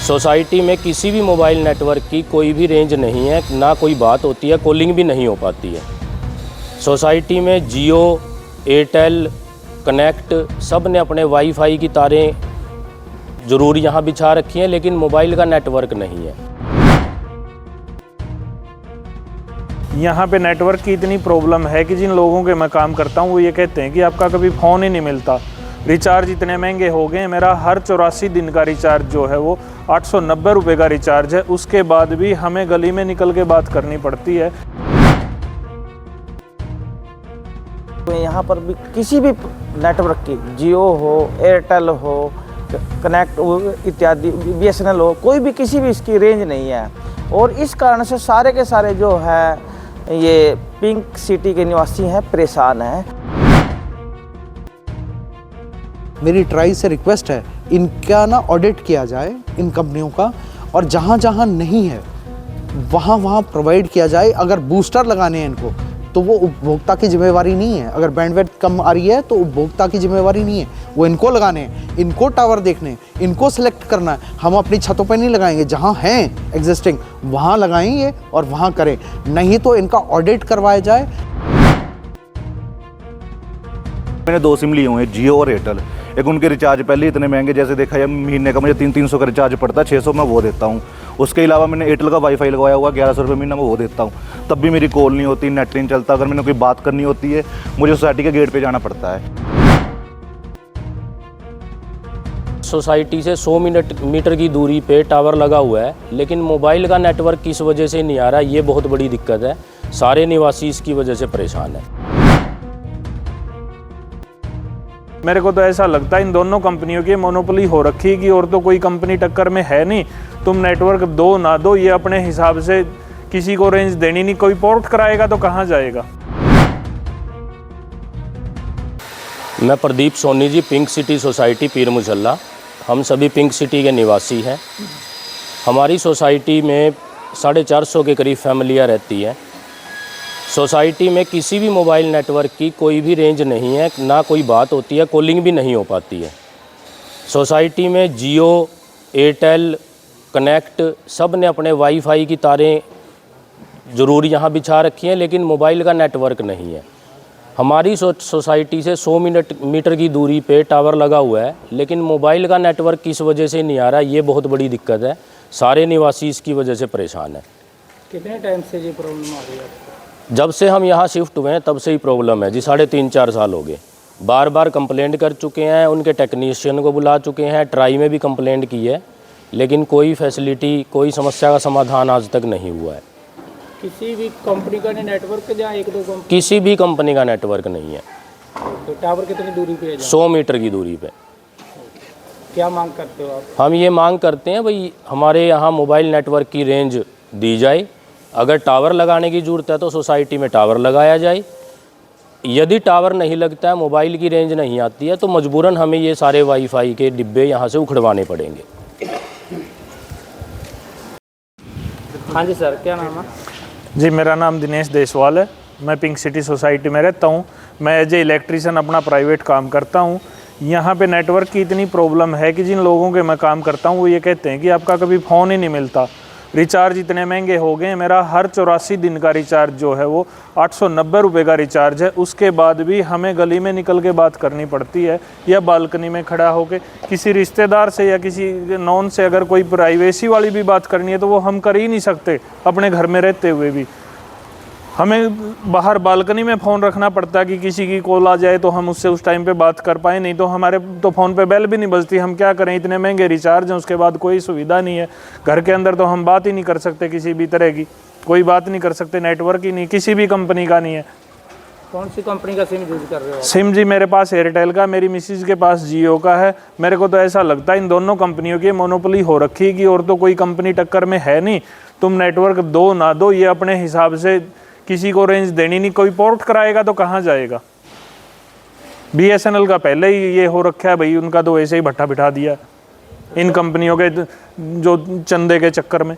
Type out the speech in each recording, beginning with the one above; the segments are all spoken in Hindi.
सोसाइटी में किसी भी मोबाइल नेटवर्क की कोई भी रेंज नहीं है, ना कोई बात होती है, कॉलिंग भी नहीं हो पाती है। सोसाइटी में जियो, एयरटेल, कनेक्ट सब ने अपने वाईफाई की तारें ज़रूर यहाँ बिछा रखी हैं, लेकिन मोबाइल का नेटवर्क नहीं है। यहाँ पे नेटवर्क की इतनी प्रॉब्लम है कि जिन लोगों के मैं काम करता हूँ वो ये कहते हैं कि आपका कभी फ़ोन ही नहीं मिलता। रिचार्ज इतने महंगे हो गए हैं, मेरा हर 84 दिन का रिचार्ज जो है वो 890 रुपये का रिचार्ज है। उसके बाद भी हमें गली में निकल के बात करनी पड़ती है। यहाँ पर भी किसी भी नेटवर्क की, जियो हो, एयरटेल हो, कनेक्ट इत्यादि, BSNL हो, कोई भी किसी भी इसकी रेंज नहीं है। और इस कारण से सारे के सारे जो है ये पिंक सिटी के निवासी हैं परेशान हैं। मेरी ट्राई से रिक्वेस्ट है, इनका ना ऑडिट किया जाए इन कंपनियों का, और जहाँ जहाँ नहीं है वहाँ वहाँ प्रोवाइड किया जाए। अगर बूस्टर लगाने हैं इनको तो वो उपभोक्ता की जिम्मेवारी नहीं है। अगर बैंडविड्थ कम आ रही है तो उपभोक्ता की जिम्मेवारी नहीं है, वो इनको लगाने हैं, इनको टावर देखने, इनको सिलेक्ट करना है। हम अपनी छतों पे नहीं लगाएंगे, जहाँ हैं एग्जिस्टिंग वहाँ लगाएंगे और वहाँ करें, नहीं तो इनका ऑडिट करवाया जाए। मैंने 2 सिम लिए हुए हैं, जियो और एयरटेल। एक उनके रिचार्ज पहले इतने महंगे, जैसे देखा जाए महीने का मुझे 300 का रिचार्ज पड़ता है, 600 मैं वो देता हूँ। उसके अलावा मैंने एयरटेल का वाईफाई लगवाया हुआ 1100 रुपये महीना मैं वो देता हूँ, तब भी मेरी कॉल नहीं होती, नेट नहीं चलता। अगर मैंने कोई बात करनी होती है मुझे सोसाइटी के गेट पे जाना पड़ता है। सोसाइटी से 100 मीटर की दूरी पे टावर लगा हुआ है, लेकिन मोबाइल का नेटवर्क किस वजह से नहीं आ रहा, ये बहुत बड़ी दिक्कत है। सारे निवासी इसकी वजह से परेशान हैं। मेरे को तो ऐसा लगता है इन दोनों कंपनियों की मोनोपोली हो रखी है कि और तो कोई कंपनी टक्कर में है नहीं। तुम नेटवर्क दो ना दो, ये अपने हिसाब से किसी को रेंज देनी नहीं। कोई पोर्ट कराएगा तो कहाँ जाएगा। मैं Pradeep Soni ji, pink city society पीर मुजल्ला। हम सभी पिंक सिटी के निवासी हैं। हमारी सोसाइटी में 450 के करीब फैमिलियाँ रहती हैं। सोसाइटी में किसी भी मोबाइल नेटवर्क की कोई भी रेंज नहीं है, ना कोई बात होती है, कॉलिंग भी नहीं हो पाती है। सोसाइटी में जियो, एयरटेल, कनेक्ट सब ने अपने वाईफाई की तारें ज़रूर यहाँ बिछा रखी हैं, लेकिन मोबाइल का नेटवर्क नहीं है। हमारी सोसाइटी से 100 मीटर की दूरी पे टावर लगा हुआ है, लेकिन मोबाइल का नेटवर्क किस वजह से नहीं आ रहा, ये बहुत बड़ी दिक्कत है। सारे निवासी इसकी वजह से परेशान हैं। कितने टाइम से ये प्रॉब्लम आ रही है? जब से हम यहाँ शिफ्ट हुए हैं तब से ही प्रॉब्लम है जी। 3.5-4 साल हो गए। बार बार कंप्लेंट कर चुके हैं, उनके टेक्नीशियन को बुला चुके हैं, ट्राई में भी कंप्लेंट की है, लेकिन कोई फैसिलिटी, कोई समस्या का समाधान आज तक नहीं हुआ है। किसी भी कंपनी का नेटवर्क या 1-2 कंपनी? किसी भी कंपनी का नेटवर्क नहीं है। तो टावर कितनी दूरी पे है? 100 मीटर की दूरी पे। क्या मांग करते हो आप? हम ये मांग करते हैं भाई, हमारे यहाँ मोबाइल नेटवर्क की रेंज दी जाए। अगर टावर लगाने की ज़रूरत है तो सोसाइटी में टावर लगाया जाए। यदि टावर नहीं लगता है, मोबाइल की रेंज नहीं आती है, तो मजबूरन हमें ये सारे वाईफाई के डिब्बे यहाँ से उखड़वाने पड़ेंगे। हाँ जी सर, क्या नाम है? जी, मेरा नाम दिनेश देसवाल है। मैं पिंक सिटी सोसाइटी में रहता हूँ। मैं एज ए इलेक्ट्रीशियन अपना प्राइवेट काम करता हूँ। यहाँ पे नेटवर्क की इतनी प्रॉब्लम है कि जिन लोगों के मैं काम करता हूँ वो ये कहते हैं कि आपका कभी फ़ोन ही नहीं मिलता। रिचार्ज इतने महंगे हो गए हैं, मेरा हर 84 दिन का रिचार्ज जो है वो 890 रुपये का रिचार्ज है। उसके बाद भी हमें गली में निकल के बात करनी पड़ती है, या बालकनी में खड़ा होकर किसी रिश्तेदार से या किसी नॉन से अगर कोई प्राइवेसी वाली भी बात करनी है तो वो हम कर ही नहीं सकते अपने घर में रहते हुए भी। हमें बाहर बालकनी में फ़ोन रखना पड़ता है कि किसी की कॉल आ जाए तो हम उससे उस टाइम पे बात कर पाए, नहीं तो हमारे तो फ़ोन पे बेल भी नहीं बजती। हम क्या करें, इतने महंगे रिचार्ज हैं, उसके बाद कोई सुविधा नहीं है। घर के अंदर तो हम बात ही नहीं कर सकते, किसी भी तरह की कोई बात नहीं कर सकते, नेटवर्क ही नहीं, किसी भी कंपनी का नहीं है। कौन सी कंपनी का सिम यूज़ कर रहे हो? सिम जी मेरे पास एयरटेल का, मेरी मिसिज के पास जियो का है। मेरे को तो ऐसा लगता है इन दोनों कंपनियों की मोनोपोली हो रखी है कि और तो कोई कंपनी टक्कर में है नहीं। तुम नेटवर्क दो ना दो, ये अपने हिसाब से किसी को रेंज देनी नहीं। कोई पोर्ट कराएगा तो कहाँ जाएगा। BSNL का पहले ही ये हो रखा है भाई, उनका तो ऐसे ही भट्ठा बिठा दिया इन कंपनियों के जो चंदे के चक्कर में।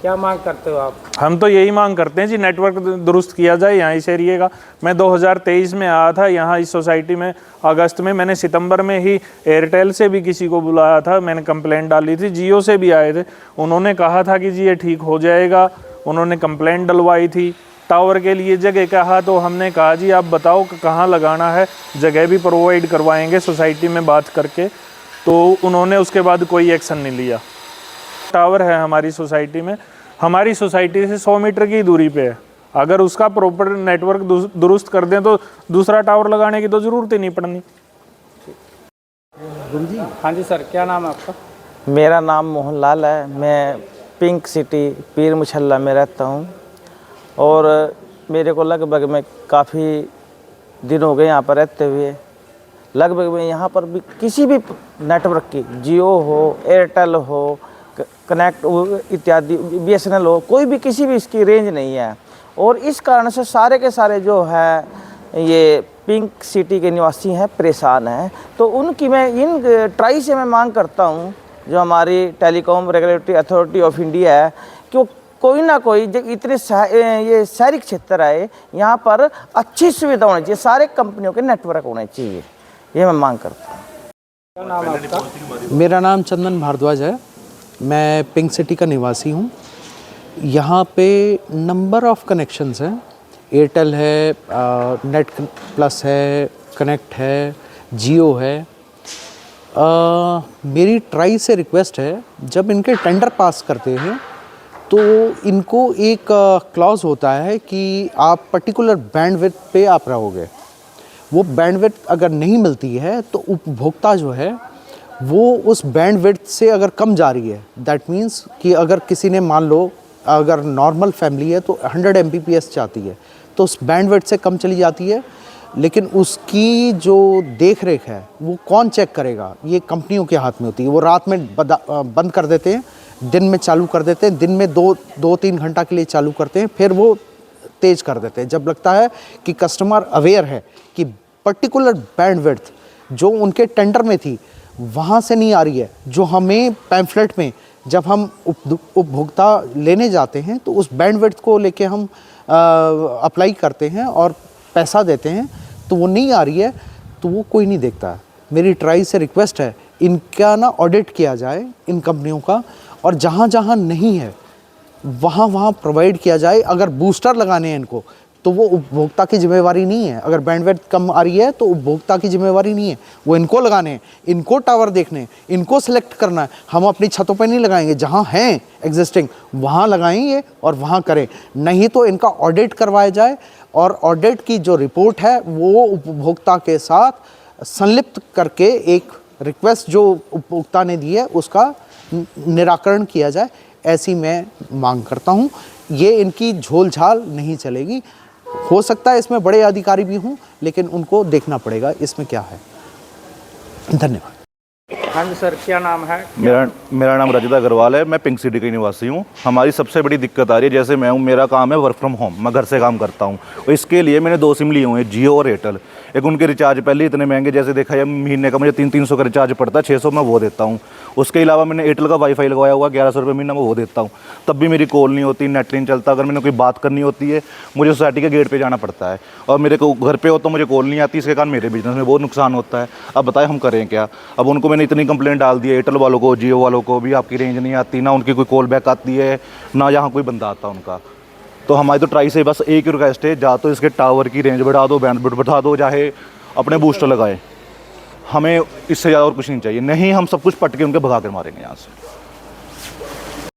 क्या मांग करते हो आप? हम तो यही मांग करते हैं जी, नेटवर्क दुरुस्त किया जाए यहाँ इस एरिए का। मैं 2023 में आया था यहाँ इस सोसाइटी में, अगस्त में। मैंने सितंबर में ही एयरटेल से भी किसी को बुलाया था, मैंने कंप्लेंट डाली थी। जियो से भी आए थे, उन्होंने कहा था कि जी ये ठीक हो जाएगा। उन्होंने कंप्लेंट डलवाई थी। टावर के लिए जगह कहा तो हमने कहा जी आप बताओ कहाँ लगाना है, जगह भी प्रोवाइड करवाएंगे सोसाइटी में बात करके। तो उन्होंने उसके बाद कोई एक्शन नहीं लिया। टावर है हमारी सोसाइटी में, हमारी सोसाइटी से 100 मीटर की दूरी पे है। अगर उसका प्रॉपर नेटवर्क दुरुस्त कर दें तो दूसरा टावर लगाने की तो ज़रूरत ही नहीं पड़नी। हाँ जी सर, क्या नाम है आपका? मेरा नाम मोहनलाल है। मैं पिंक सिटी पीर मुछल्ला में रहता हूँ और मेरे को लगभग में काफ़ी दिन हो गए यहाँ पर रहते हुए। लगभग में यहाँ पर भी किसी भी नेटवर्क की, जियो हो, एयरटेल हो, कनेक्ट इत्यादि, BSNL हो, कोई भी किसी भी इसकी रेंज नहीं है। और इस कारण से सारे के सारे जो है ये पिंक सिटी के निवासी हैं परेशान हैं। तो उनकी मैं इन ट्राई से मैं मांग करता हूँ, जो हमारी telecom regulatory authority of India है, कि कोई ना कोई जो इतने ये शहरी क्षेत्र है, यहाँ पर अच्छी सुविधा होनी चाहिए, सारे कंपनियों के नेटवर्क होने चाहिए, ये मैं मांग करता हूँ। क्या नाम है आपका? मेरा नाम चंदन भारद्वाज है। मैं पिंक सिटी का निवासी हूँ। यहाँ पे नंबर ऑफ़ कनेक्शंस हैं। एयरटेल है, नेट प्लस है, कनेक्ट है, जियो है। मेरी ट्राई से रिक्वेस्ट है, जब इनके टेंडर पास करते हैं तो इनको एक क्लॉज होता है कि आप पर्टिकुलर बैंडविड्थ पे आप रहोगे। वो बैंडविड्थ अगर नहीं मिलती है तो उपभोक्ता जो है वो उस बैंडविड्थ से अगर कम जा रही है, दैट मीन्स कि अगर किसी ने मान लो अगर नॉर्मल फैमिली है तो 100 Mbps चाहती है, तो उस बैंडविड्थ से कम चली जाती है। लेकिन उसकी जो देख रेख है वो कौन चेक करेगा? ये कंपनियों के हाथ में होती है। वो रात में बंद कर देते हैं, दिन में चालू कर देते हैं। दिन में 2-3 घंटा के लिए चालू करते हैं, फिर वो तेज़ कर देते हैं जब लगता है कि कस्टमर अवेयर है कि पर्टिकुलर बैंडविड्थ जो उनके टेंडर में थी वहाँ से नहीं आ रही है। जो हमें पैम्फलेट में जब हम उपभोक्ता लेने जाते हैं तो उस बैंडविड्थ को लेके हम अप्लाई करते हैं और पैसा देते हैं, तो वो नहीं आ रही है, तो वो कोई नहीं देखता है। मेरी ट्राई से रिक्वेस्ट है, इनका ना ऑडिट किया जाए इन कंपनियों का, और जहाँ जहाँ नहीं है वहाँ वहाँ प्रोवाइड किया जाए। अगर बूस्टर लगाने हैं इनको तो वो उपभोक्ता की जिम्मेवारी नहीं है। अगर बैंडविड्थ कम आ रही है तो उपभोक्ता की जिम्मेवारी नहीं है, वो इनको लगाने हैं, इनको टावर देखने हैं, इनको सेलेक्ट करना है। हम अपनी छतों पर नहीं लगाएंगे, जहाँ हैं एग्जिस्टिंग वहाँ लगाएंगे और वहाँ करें। नहीं तो इनका ऑडिट करवाया जाए और ऑडिट की जो रिपोर्ट है वो उपभोक्ता के साथ संलिप्त करके एक रिक्वेस्ट जो उपभोक्ता ने दी है उसका निराकरण किया जाए, ऐसी मैं मांग करता हूँ। ये इनकी झोल झाल नहीं चलेगी। हो सकता है इसमें बड़े अधिकारी भी हों, लेकिन उनको देखना पड़ेगा इसमें क्या है। धन्यवाद। हाँ जी सर, क्या नाम है? मेरा नाम रजिता अग्रवाल है। मैं पिंक सिटी का निवासी हूँ। हमारी सबसे बड़ी दिक्कत आ रही है, जैसे मैं हूँ, मेरा काम है वर्क फ्रॉम होम, मैं घर से काम करता हूँ। और इसके लिए मैंने 2 सिम लिए हुए हैं, जियो और एयरटेल। एक उनके रिचार्ज पहले इतने महंगे, जैसे देखा जाए महीने का मुझे 300 का रिचार्ज पड़ता है, 600 मैं वो देता हूँ। उसके अलावा मैंने एयरटेल का वाईफाई लगवाया हुआ 1100 रुपये महीना मैं वो देता हूँ, तब भी मेरी कॉल नहीं होती, नेट नहीं चलता। अगर मैंने कोई बात करनी होती है मुझे सोसाइटी के गेट पे जाना पड़ता है, और मेरे को घर पे हो तो मुझे कॉल नहीं आती। इसके कारण मेरे बिजनेस में बहुत नुकसान होता है। अब बताएं हम करें क्या? अब उनको मैंने इतनी कंप्लेंट डाल दी है, एयरटेल वालों को, जियो वालों को भी, आपकी रेंज नहीं आती, ना उनकी कोई कॉल बैक आती है, ना यहाँ कोई बंदा आता उनका। तो हमारी तो ट्राई से बस एक ही रिक्वेस्ट है, या तो इसके टावर की रेंज बढ़ा दो, बैंडविड्थ बढ़ा दो, चाहे अपने बूस्टर लगाए। हमें इससे ज़्यादा और कुछ नहीं चाहिए। नहीं हम सब कुछ पट के उनके भगा कर मारेंगे यहाँ से।